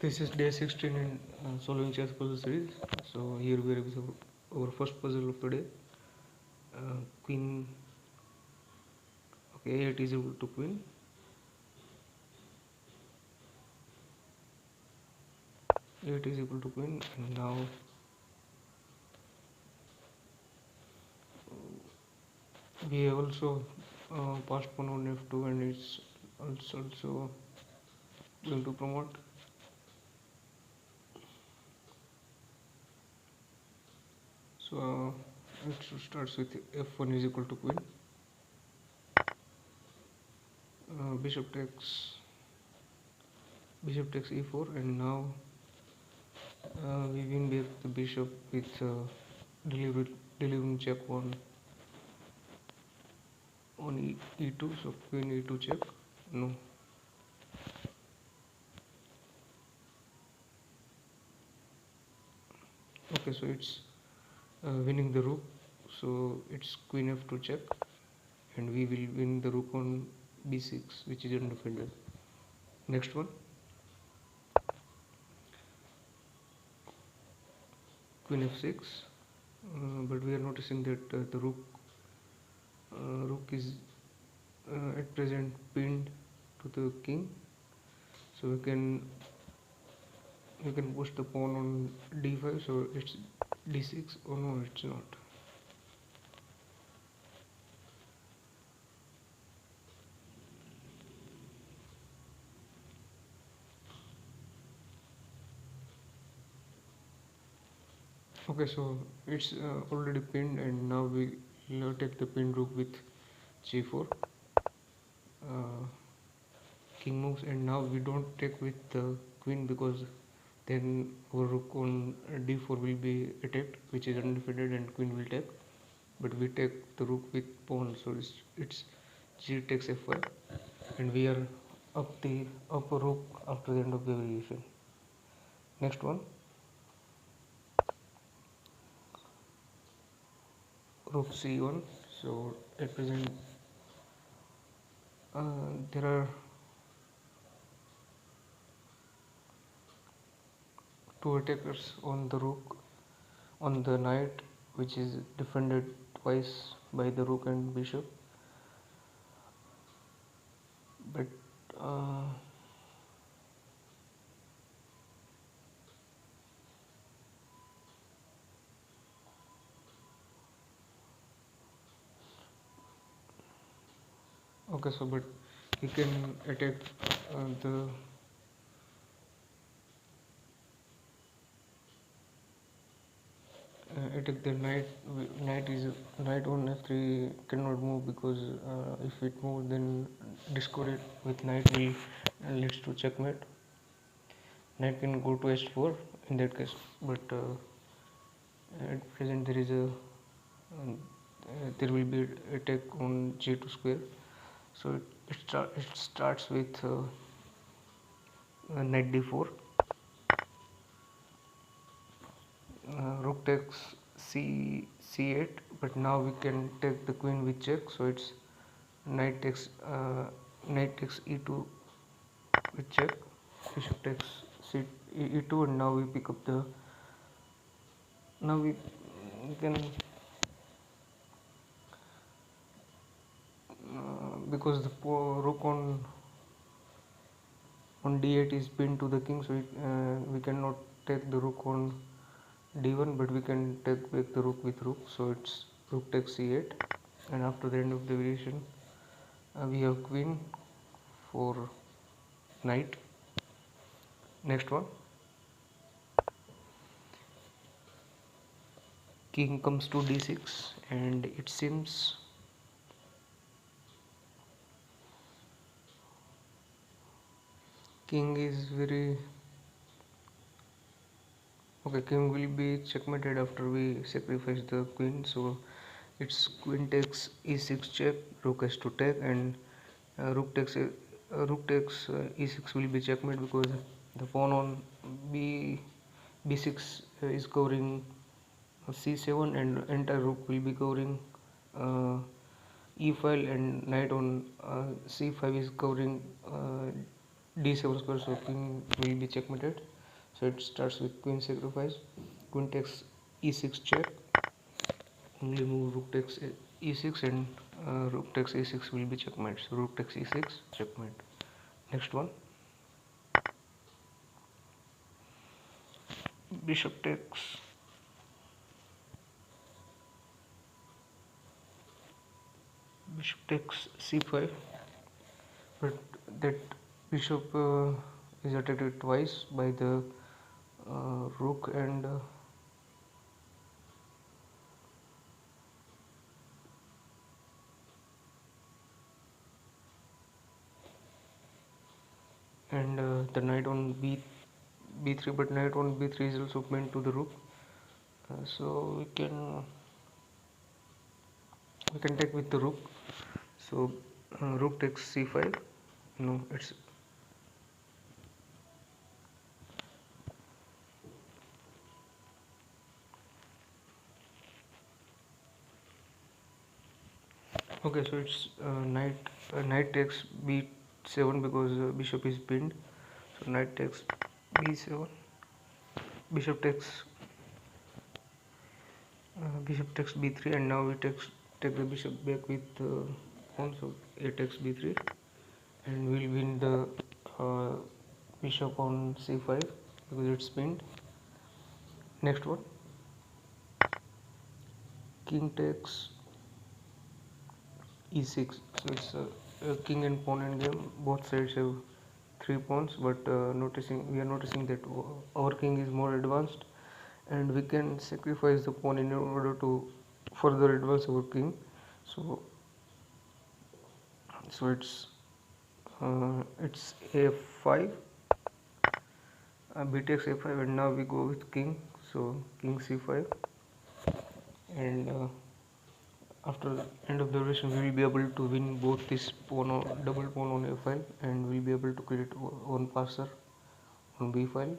This is day 16 in solving chess puzzle series. So here we are with our first puzzle of the day. Queen. Okay, A8 is equal to queen. A8 is equal to queen, and now we have also passed pawn on F2, and it's also going to promote. So it starts with F1 is equal to queen. Bishop takes E4, and now we win back the bishop with delivering check on E2. So queen E2 check. No. Okay, so it's winning the rook. So it's queen F2 check, and we will win the rook on B6, which is undefended. Next one, queen F6, but we are noticing that the rook is at present pinned to the king. So we can push the pawn on D5. So it's D6. Oh no, it's not. Okay, so it's already pinned, and now we will take the pinned rook with G4. King moves, and now we don't take with the queen, because then our rook on D4 will be attacked, which is undefended, and queen will take. But we take the rook with pawn, so it's G takes F5, and we are up a rook after the end of the variation. Next one, rook C1. So at present there are two attackers on the rook, on the knight, which is defended twice by the rook and bishop. But okay, so but he can attack the attack the knight. Knight on F3 cannot move, because if it moves, then discord it with knight will leads to checkmate. Knight can go to H4 in that case, but at present there will be attack on G2 square. So it starts with knight D4. Rook takes C8, but now we can take the queen with check. So it's knight takes E2 with check. Bishop takes E2, and now we pick up the. Now we can because the rook on D8 is pinned to the king, so we cannot take the rook on D1, but we can take back the rook with rook. So it's rook takes C8, and after the end of the variation we have queen for knight. Next one, king comes to D6, and it seems king is very okay. King will be checkmated after we sacrifice the queen. So it's queen takes E6 check, rook has to take, and rook takes E6 will be checkmate, because the pawn on B6 is covering C7, and entire rook will be covering E file, and knight on C5 is covering d7 square, so king will be checkmated. So it starts with queen sacrifice, queen takes e6 check, only move rook takes e6, and rook takes e6 will be checkmate. So rook takes e6 checkmate. Next one, bishop takes c5, but that bishop is attacked twice by the rook, and the knight on b3, but knight on b3 is also pinned to the rook. So we can take with the rook. So rook takes c5. No, it's okay. So it's knight takes b7 because bishop is pinned. So knight takes b7, bishop takes b3, and now we take the bishop back with pawn. So a takes b3, and we'll win the uh, bishop on c5 because it's pinned. Next one, king takes e6. So it's a king and pawn endgame. Both sides have 3 pawns, but we are noticing that our king is more advanced, and we can sacrifice the pawn in order to further advance our king. So it's a5, b takes a5, and now we go with king. So king c5, and after the end of the duration we will be able to win both this pawn or double pawn on a file, and we'll be able to create one passer on b file.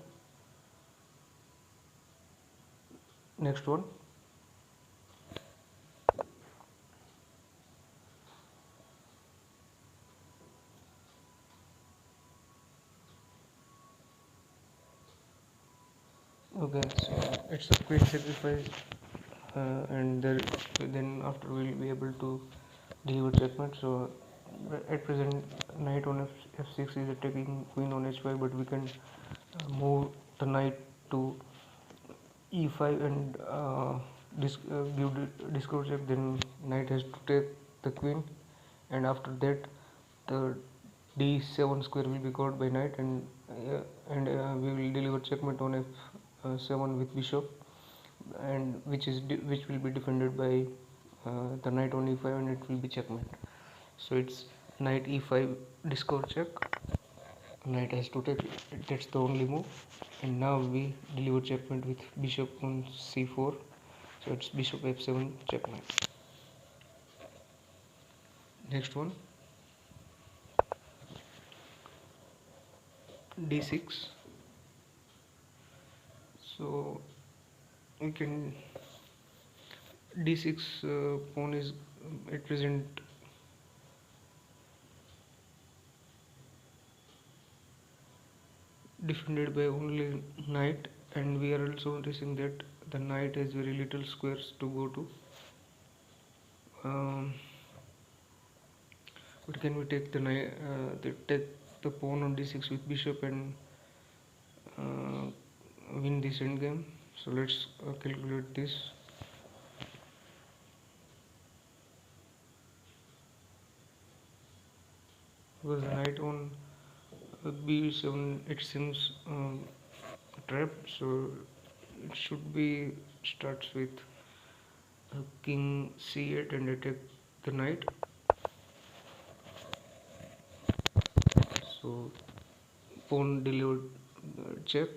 Next one, okay, so it's a queen sacrifice, and then after we'll be able to deliver checkmate. So at present knight on f6 is attacking queen on h5, but we can move the knight to e5 and give discover check. Then knight has to take the queen, and after that the d7 square will be caught by knight, and we will deliver checkmate on f7 with bishop, and which will be defended by the knight on e5, and it will be checkmate. So it's knight e5 discover check, knight has to take it, that's the only move, and now we deliver checkmate with bishop on c4. So it's bishop f7 checkmate. Next one, d6. So we can d6 pawn is at present defended by only knight, and we are also noticing that the knight has very little squares to go to. But can we take the knight, take the pawn on d6 with bishop and uh, win this endgame? So let's calculate this. Because the knight on b7 it seems trapped, so it should be starts with king c8 and attack the knight. So pawn delivered check.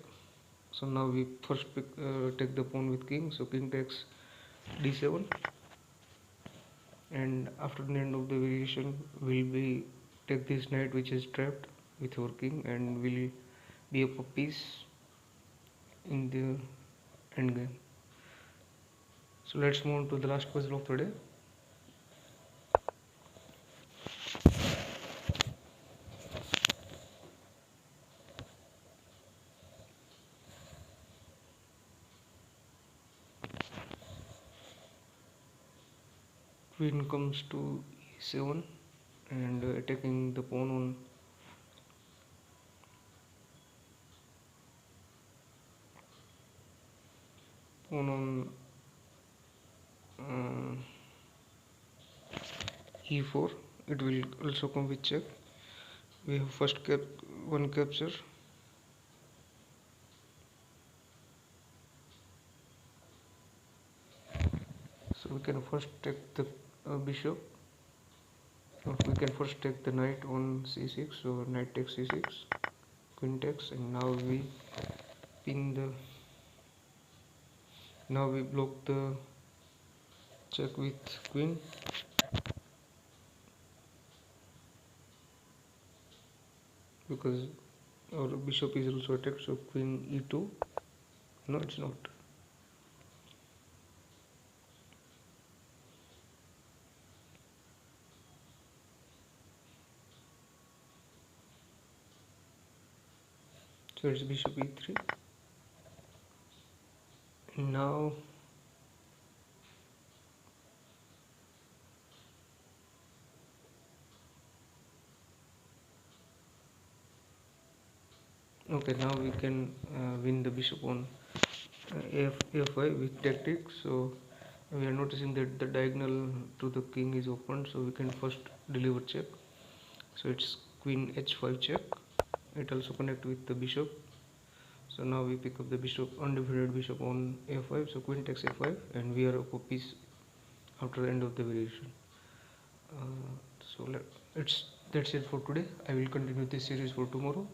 So now we first take the pawn with king. So king takes d7, and after the end of the variation will be take this knight which is trapped with our king, and will be up a piece in the endgame. So let's move on to the last puzzle of the day. queen comes to e7 and attacking the pawn on uh, e4. It will also come with check. We have first one capture. So we can first take the bishop, or we can first take the knight on c6. So knight takes c6, queen takes, and now we pin the. Now we block the check with queen. Because our bishop is also attacked, so queen e2. No, it's not. So it's bishop e3. And now okay, now we can win the bishop on f5 with tactics. So we are noticing that the diagonal to the king is open, so we can first deliver check. So it's queen h5 check. It also connect with the bishop. So now we pick up the bishop, undefended bishop on a5. So queen takes a5, and we are up a piece after the end of the variation. So it's that's it for today. I will continue this series for tomorrow.